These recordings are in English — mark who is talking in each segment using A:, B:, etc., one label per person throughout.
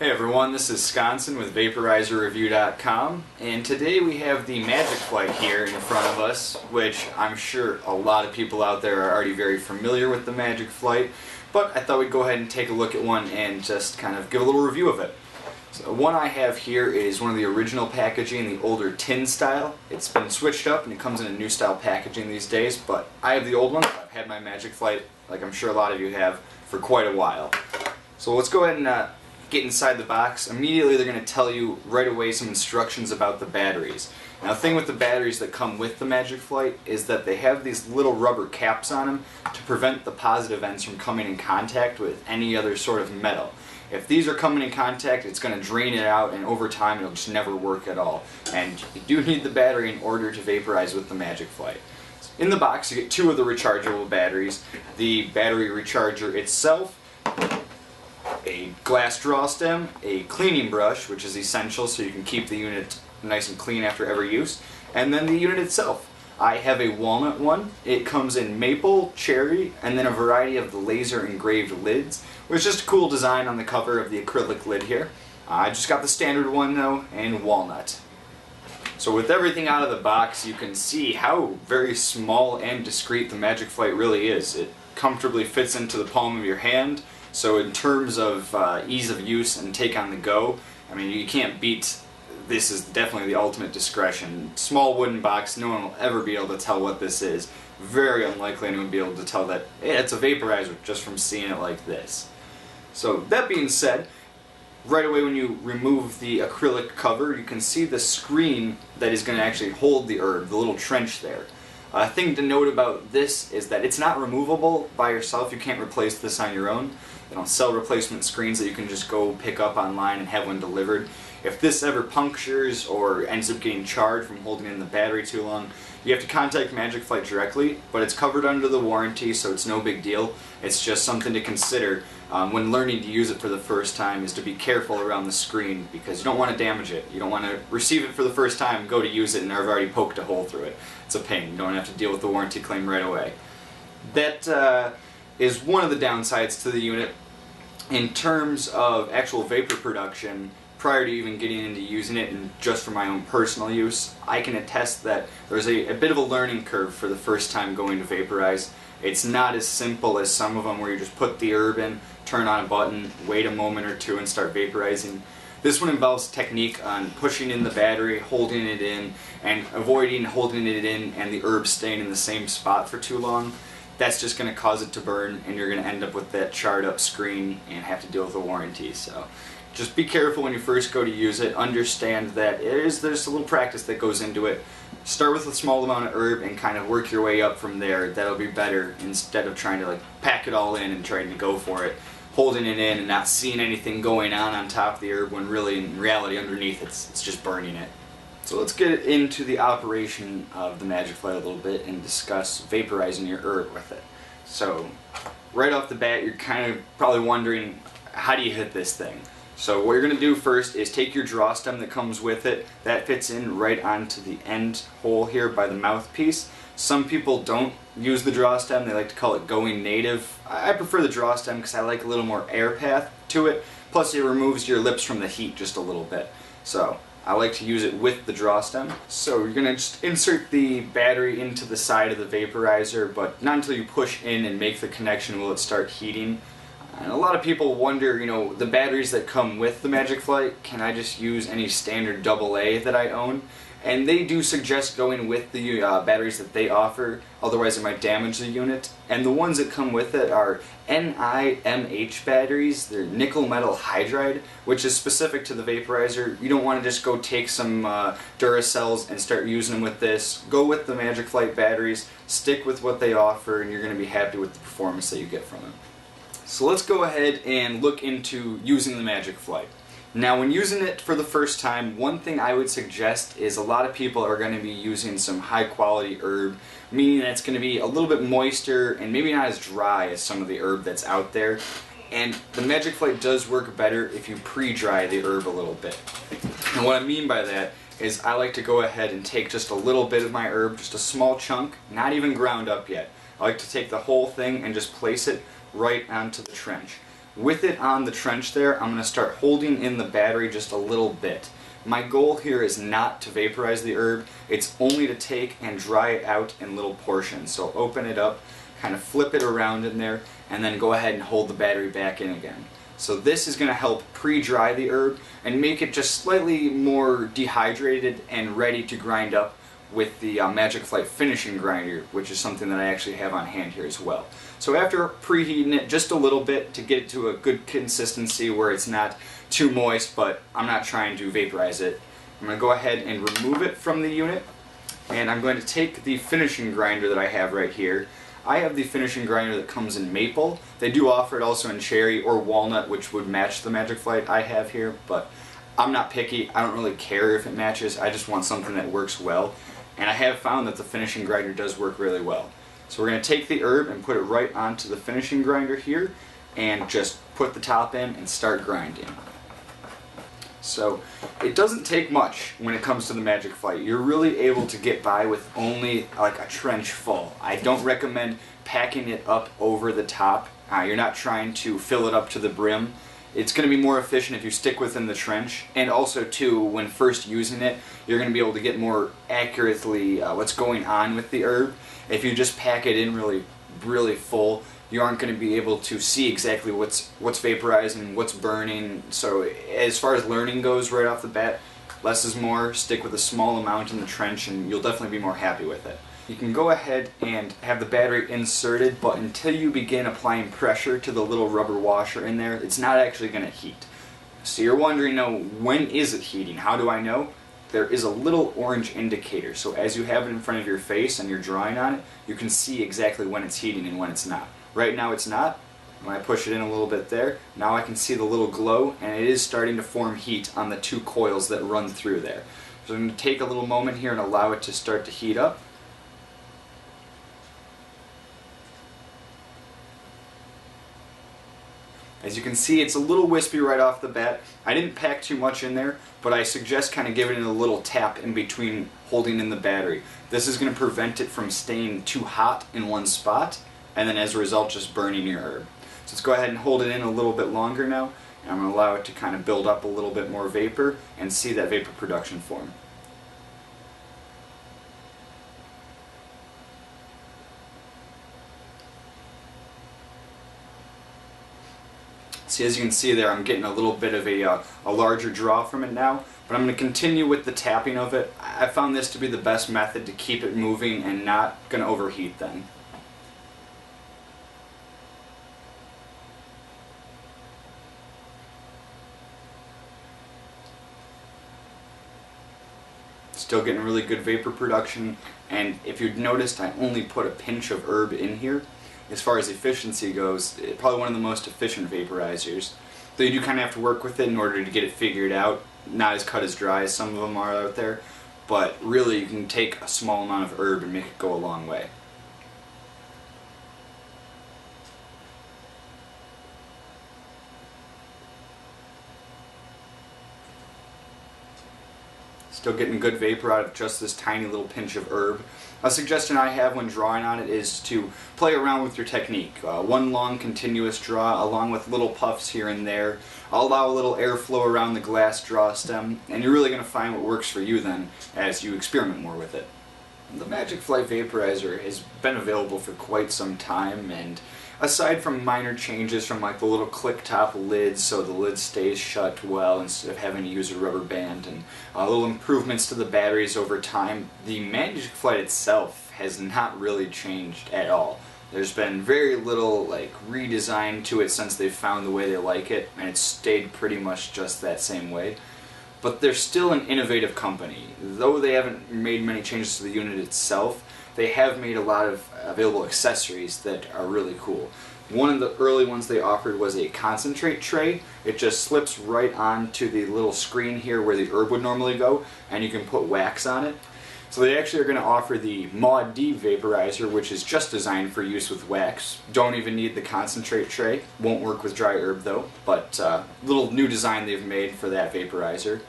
A: Hey everyone, this is Sconson with VaporizerReview.com, and today we have the Magic Flight here in front of us, which I'm sure a lot of people out there are already very familiar with the Magic Flight, but I thought we'd go ahead and take a look at one and just kind of give a little review of it. So the one I have here is one of the original packaging, the older tin style. It's been switched up and it comes in a new style packaging these days, but I have the old one. I've had my Magic Flight, like I'm sure a lot of you have, for quite a while. So let's go ahead and get inside the box. Immediately they're going to tell you right away some instructions about the batteries. Now the thing with the batteries that come with the Magic Flight is that they have these little rubber caps on them to prevent the positive ends from coming in contact with any other sort of metal. If these are coming in contact, it's going to drain it out, and over time it'll just never work at all. And you do need the battery in order to vaporize with the Magic Flight. In the box you get two of the rechargeable batteries, the battery recharger itself, a glass draw stem, a cleaning brush, which is essential so you can keep the unit nice and clean after every use, and then the unit itself. I have a walnut one. It comes in maple, cherry, and then a variety of the laser engraved lids, which is just a cool design on the cover of the acrylic lid here. I just got the standard one though, and walnut. So with everything out of the box, you can see how very small and discreet the Magic Flight really is. It comfortably fits into the palm of your hand. So in terms of ease of use and take on the go, I mean, you can't beat. This is definitely the ultimate discretion. Small wooden box, no one will ever be able to tell what this is. Very unlikely anyone will be able to tell that, hey, it's a vaporizer just from seeing it like this. So that being said, right away when you remove the acrylic cover, you can see the screen that is going to actually hold the herb, the little trench there. A thing to note about this is that it's not removable by yourself. You can't replace this on your own. They don't sell replacement screens that you can just go pick up online and have one delivered. If this ever punctures or ends up getting charred from holding in the battery too long, you have to contact Magic Flight directly, but it's covered under the warranty, so it's no big deal. It's just something to consider when learning to use it for the first time, is to be careful around the screen, because you don't want to damage it. You don't want to receive it for the first time, go to use it, and I've already poked a hole through it. It's a pain. You don't have to deal with the warranty claim right away. That is one of the downsides to the unit. In terms of actual vapor production, prior to even getting into using it, and just for my own personal use, I can attest that there's a bit of a learning curve for the first time going to vaporize. It's not as simple as some of them where you just put the herb in, turn on a button, wait a moment or two and start vaporizing. This one involves technique on pushing in the battery, holding it in, and avoiding holding it in and the herb staying in the same spot for too long. That's just going to cause it to burn, and you're going to end up with that charred up screen and have to deal with the warranty. So just be careful when you first go to use it. Understand that there's a little practice that goes into it. Start with a small amount of herb and kind of work your way up from there. That'll be better, instead of trying to pack it all in and trying to go for it, holding it in and not seeing anything going on top of the herb, when really in reality underneath it's just burning it. So let's get into the operation of the Magic Flight a little bit and discuss vaporizing your herb with it. So right off the bat, you're kind of probably wondering, how do you hit this thing? So what you're going to do first is take your draw stem that comes with it. That fits in right onto the end hole here by the mouthpiece. Some people don't use the draw stem. They like to call it going native. I prefer the draw stem because I like a little more air path to it. Plus it removes your lips from the heat just a little bit. So I like to use it with the draw stem. So you're going to just insert the battery into the side of the vaporizer, but not until you push in and make the connection will it start heating. And a lot of people wonder, the batteries that come with the Magic Flight, can I just use any standard AA that I own? And they do suggest going with the batteries that they offer, otherwise it might damage the unit. And the ones that come with it are NiMH batteries. They're nickel metal hydride, which is specific to the vaporizer. You don't want to just go take some Duracells and start using them with this. Go with the Magic Flight batteries, stick with what they offer, and you're going to be happy with the performance that you get from them. So let's go ahead and look into using the Magic Flight. Now when using it for the first time, one thing I would suggest is a lot of people are going to be using some high quality herb, meaning that it's going to be a little bit moister and maybe not as dry as some of the herb that's out there. And the Magic Flight does work better if you pre-dry the herb a little bit. And what I mean by that is I like to go ahead and take just a little bit of my herb, just a small chunk, not even ground up yet. I like to take the whole thing and just place it right onto the trench. With it on the trench there, I'm going to start holding in the battery just a little bit. My goal here is not to vaporize the herb, it's only to take and dry it out in little portions. So open it up, kind of flip it around in there, and then go ahead and hold the battery back in again. So this is going to help pre-dry the herb and make it just slightly more dehydrated and ready to grind up with the Magic Flight finishing grinder, which is something that I actually have on hand here as well. So after preheating it just a little bit to get it to a good consistency where it's not too moist, but I'm not trying to vaporize it, I'm going to go ahead and remove it from the unit, and I'm going to take the finishing grinder that I have right here. I have the finishing grinder that comes in maple. They do offer it also in cherry or walnut, which would match the Magic Flight I have here, but I'm not picky. I don't really care if it matches. I just want something that works well. And I have found that the finishing grinder does work really well. So we're going to take the herb and put it right onto the finishing grinder here and just put the top in and start grinding. So it doesn't take much when it comes to the Magic Flight. You're really able to get by with only like a trench full. I don't recommend packing it up over the top. You're not trying to fill it up to the brim. It's going to be more efficient if you stick within the trench, and also too, when first using it, you're going to be able to get more accurately what's going on with the herb. If you just pack it in really full, you aren't going to be able to see exactly what's vaporizing, what's burning. So as far as learning goes right off the bat, less is more. Stick with a small amount in the trench and you'll definitely be more happy with it. You can go ahead and have the battery inserted, but until you begin applying pressure to the little rubber washer in there, it's not actually going to heat. So you're wondering, when is it heating? How do I know? There is a little orange indicator. So as you have it in front of your face and you're drawing on it, you can see exactly when it's heating and when it's not. Right now it's not. When I push it in a little bit there, now I can see the little glow, and it is starting to form heat on the two coils that run through there. So I'm going to take a little moment here and allow it to start to heat up. As you can see, it's a little wispy right off the bat. I didn't pack too much in there, but I suggest kind of giving it a little tap in between holding in the battery. This is going to prevent it from staying too hot in one spot, and then as a result just burning your herb. So let's go ahead and hold it in a little bit longer now, and I'm going to allow it to kind of build up a little bit more vapor and see that vapor production form. See, as you can see there, I'm getting a little bit of a larger draw from it now, but I'm going to continue with the tapping of it. I found this to be the best method to keep it moving and not going to overheat then. Still getting really good vapor production, and if you've noticed, I only put a pinch of herb in here. As far as efficiency goes, probably one of the most efficient vaporizers. Though you do kind of have to work with it in order to get it figured out. Not as cut as dry as some of them are out there, but really you can take a small amount of herb and make it go a long way. Still getting good vapor out of just this tiny little pinch of herb. A suggestion I have when drawing on it is to play around with your technique. One long continuous draw along with little puffs here and there. I'll allow a little airflow around the glass draw stem, and you're really going to find what works for you then as you experiment more with it. The Magic Flight Vaporizer has been available for quite some time, and aside from minor changes from like the little click top lids so the lid stays shut well instead of having to use a rubber band, and little improvements to the batteries over time, the Magic Flight itself has not really changed at all. There's been very little redesign to it since they've found the way they like it, and it's stayed pretty much just that same way. But they're still an innovative company. Though they haven't made many changes to the unit itself, they have made a lot of available accessories that are really cool. One of the early ones they offered was a concentrate tray. It just slips right onto the little screen here where the herb would normally go, and you can put wax on it. So they actually are going to offer the Mod D vaporizer, which is just designed for use with wax. Don't even need the concentrate tray. Won't work with dry herb though, but little new design they've made for that vaporizer.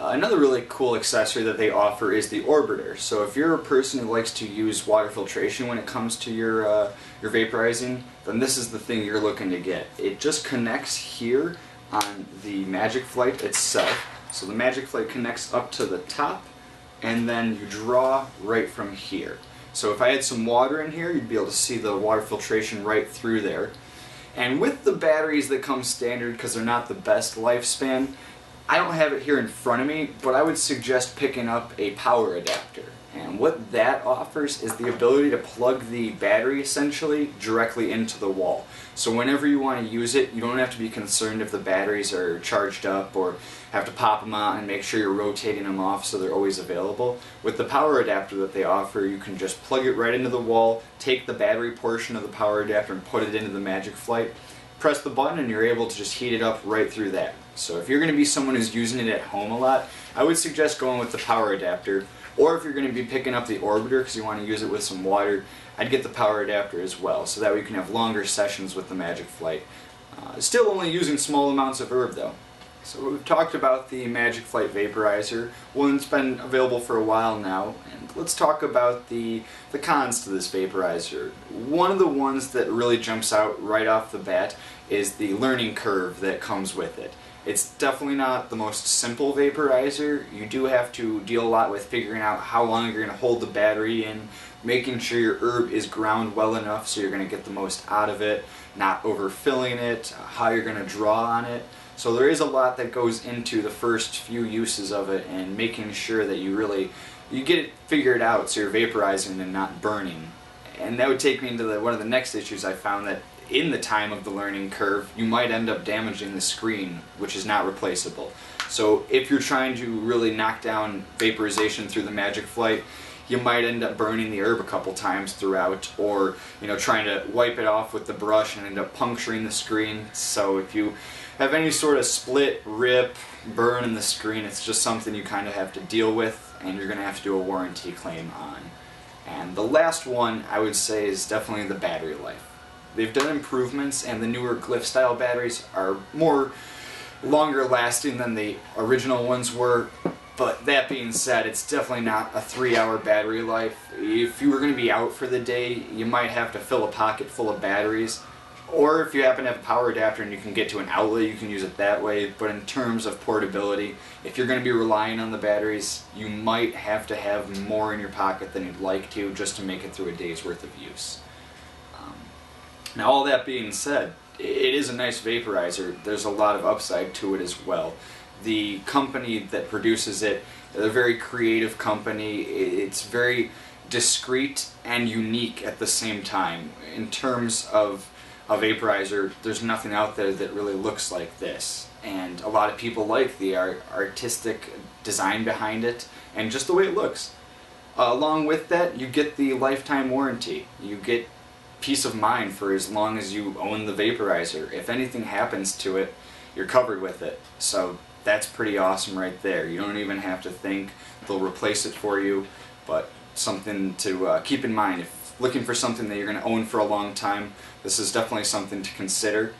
A: Another really cool accessory that they offer is the orbiter. So if you're a person who likes to use water filtration when it comes to your vaporizing, then this is the thing you're looking to get. It just connects here on the Magic Flight itself. So the Magic Flight connects up to the top, and then you draw right from here. So if I had some water in here, you'd be able to see the water filtration right through there. And with the batteries that come standard, because they're not the best lifespan, I don't have it here in front of me, but I would suggest picking up a power adapter. And what that offers is the ability to plug the battery essentially directly into the wall. So whenever you want to use it, you don't have to be concerned if the batteries are charged up or have to pop them out and make sure you're rotating them off so they're always available. With the power adapter that they offer, you can just plug it right into the wall, take the battery portion of the power adapter and put it into the Magic Flight, press the button, and you're able to just heat it up right through that. So if you're going to be someone who's using it at home a lot, I would suggest going with the power adapter. Or if you're going to be picking up the orbiter because you want to use it with some water, I'd get the power adapter as well, so that way you can have longer sessions with the Magic Flight. Still only using small amounts of herb though. So we've talked about the Magic Flight Vaporizer. One that's been available for a while now, and let's talk about the cons to this vaporizer. One of the ones that really jumps out right off the bat is the learning curve that comes with it. It's definitely not the most simple vaporizer. You do have to deal a lot with figuring out how long you're going to hold the battery in, making sure your herb is ground well enough so you're going to get the most out of it, not overfilling it, how you're going to draw on it. So there is a lot that goes into the first few uses of it and making sure that you get it figured out so you're vaporizing and not burning. And that would take me into one of the next issues I found, that in the time of the learning curve, you might end up damaging the screen, which is not replaceable. So if you're trying to really knock down vaporization through the Magic Flight, you might end up burning the herb a couple times throughout, or trying to wipe it off with the brush and end up puncturing the screen. So if you have any sort of split, rip, burn in the screen, it's just something you kind of have to deal with, and you're going to have to do a warranty claim on. And the last one I would say is definitely the battery life. They've done improvements, and the newer Glyph style batteries are longer lasting than the original ones were, but that being said, it's definitely not a 3-hour battery life. If you were going to be out for the day, you might have to fill a pocket full of batteries, or if you happen to have a power adapter and you can get to an outlet, you can use it that way. But in terms of portability, if you're going to be relying on the batteries, you might have to have more in your pocket than you'd like to just to make it through a day's worth of use. Now, all that being said, it is a nice vaporizer. There's a lot of upside to it as well. The company that produces it, they're a very creative company. It's very discreet and unique at the same time. In terms of a vaporizer, there's nothing out there that really looks like this. And a lot of people like the artistic design behind it and just the way it looks. Along with that, you get the lifetime warranty. You get peace of mind for as long as you own the vaporizer. If anything happens to it, you're covered with it. So that's pretty awesome right there. You don't even have to think, they'll replace it for you, but something to keep in mind. If looking for something that you're going to own for a long time, this is definitely something to consider.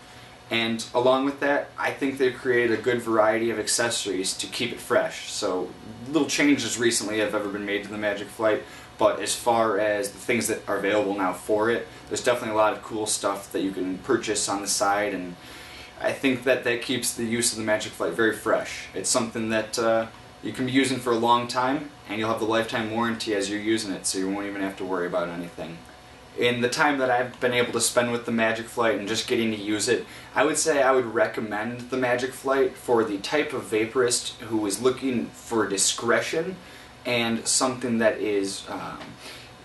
A: And along with that, I think they've created a good variety of accessories to keep it fresh. So little changes recently have ever been made to the Magic Flight, but as far as the things that are available now for it, there's definitely a lot of cool stuff that you can purchase on the side, and I think that keeps the use of the Magic Flight very fresh. It's something that you can be using for a long time, and you'll have the lifetime warranty as you're using it, so you won't even have to worry about anything. In the time that I've been able to spend with the Magic Flight and just getting to use it, I would say I would recommend the Magic Flight for the type of vaporist who is looking for discretion and something that is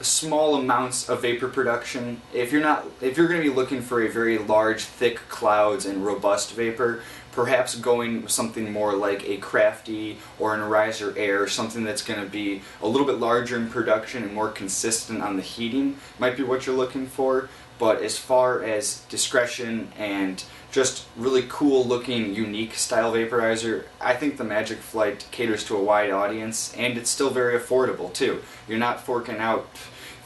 A: small amounts of vapor production. If you're going to be looking for a very large, thick clouds and robust vapor, perhaps going with something more like a Crafty or an Arizer Air, something that's going to be a little bit larger in production and more consistent on the heating, might be what you're looking for. But as far as discretion and just really cool looking, unique style vaporizer, I think the Magic Flight caters to a wide audience, and it's still very affordable too. You're not forking out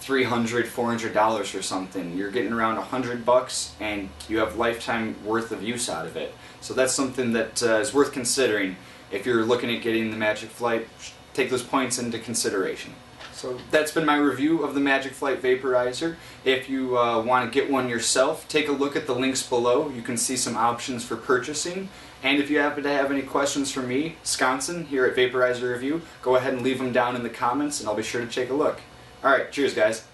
A: $300, $400 for something. You're getting around $100 and you have lifetime worth of use out of it. So that's something that is worth considering if you're looking at getting the Magic Flight, take those points into consideration. So that's been my review of the Magic Flight Vaporizer. If you want to get one yourself, take a look at the links below. You can see some options for purchasing. And if you happen to have any questions for me, Sconson, here at Vaporizer Review, go ahead and leave them down in the comments and I'll be sure to take a look. Alright, cheers guys.